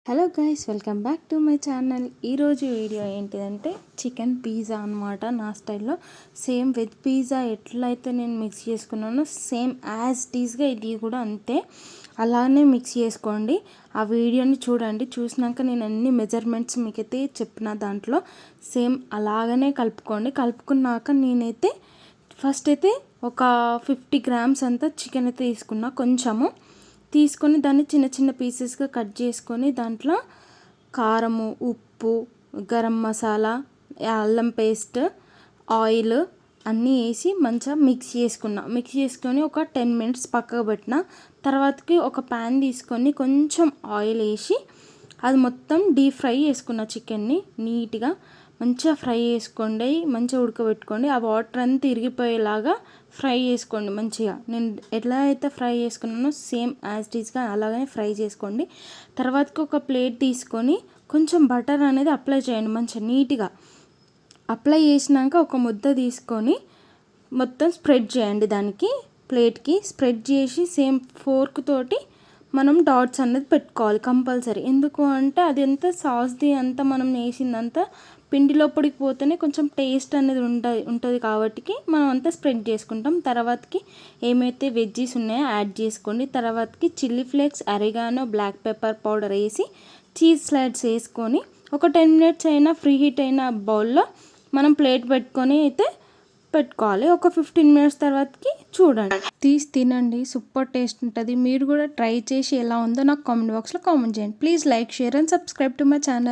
Hello guys, welcome back to my channel. ఈరోజు video ఏంటిదంటే chicken pizza అనమాట. నా స్టైల్లో సేమ్ వెజ్ పిజ్జా ఎట్లయితే నేను మిక్స్ చేసుకున్నానో సేమ్ యాజ్ టీజ్గా ఇది కూడా అంతే అలానే మిక్స్ చేసుకోండి. ఆ వీడియోని చూడండి. చూసినాక నేను అన్ని మెజర్మెంట్స్ మీకైతే చెప్పిన దాంట్లో సేమ్ అలాగనే కలుపుకోండి. కలుపుకున్నాక నేనైతే ఫస్ట్ అయితే ఒక 50 గ్రామ్స్ అంతా చికెన్ అయితే తీసుకున్నా. కొంచెము తీసుకొని దాన్ని చిన్న చిన్న పీసెస్గా కట్ చేసుకొని దాంట్లో కారము, ఉప్పు, గరం మసాలా, అల్లం పేస్ట్, ఆయిల్ అన్నీ వేసి మంచిగా మిక్స్ చేసుకొని ఒక 10 మినిట్స్ పక్కకు పెట్టిన తర్వాతకి ఒక ప్యాన్ తీసుకొని కొంచెం ఆయిల్ వేసి అది మొత్తం డీప్ ఫ్రై చేసుకున్న చికెన్ని నీట్గా మంచిగా ఫ్రై చేసుకోండి. మంచిగా ఉడకబెట్టుకోండి. ఆ వాటర్ అంతా ఇరిగిపోయేలాగా ఫ్రై చేసుకోండి. మంచిగా నేను ఎట్లా అయితే ఫ్రై చేసుకున్నానో సేమ్ యాజ్ టీజ్గా అలాగే ఫ్రై చేసుకోండి. తర్వాతకి ఒక ప్లేట్ తీసుకొని కొంచెం బటర్ అనేది అప్లై చేయండి. మంచిగా నీట్గా అప్లై చేసినాక ఒక ముద్ద తీసుకొని మొత్తం స్ప్రెడ్ చేయండి. దానికి ప్లేట్కి స్ప్రెడ్ చేసి సేమ్ ఫోర్క్ తోటి మనం డాట్స్ అనేది పెట్టుకోవాలి కంపల్సరీ. ఎందుకు అంటే అది ఎంత సాస్ది అంతా మనం వేసిందంతా పిండి లోపలికి పోతేనే కొంచెం టేస్ట్ అనేది ఉంటుంది కాబట్టి మనం అంతా స్ప్రెడ్ చేసుకుంటాం. తర్వాతకి ఏమైతే వెజ్జీస్ ఉన్నాయో యాడ్ చేసుకోండి. తర్వాతకి chilli flakes, oregano, black pepper powder వేసి చీజ్ స్లైడ్స్ వేసుకొని ఒక 10 మినిట్స్ అయినా ఫ్రీ హీట్ అయిన బౌల్లో మనం ప్లేట్ పెట్టుకొని అయితే పెట్టుకోవాలి. ఒక 15 మినిట్స్ తర్వాతకి చూడండి, తీసి తినండి. సూపర్ టేస్ట్ ఉంటుంది. మీరు కూడా ట్రై చేసి ఎలా ఉందో నాకు కామెంట్ బాక్స్లో కామెంట్ చేయండి. Please like, share and subscribe to my channel.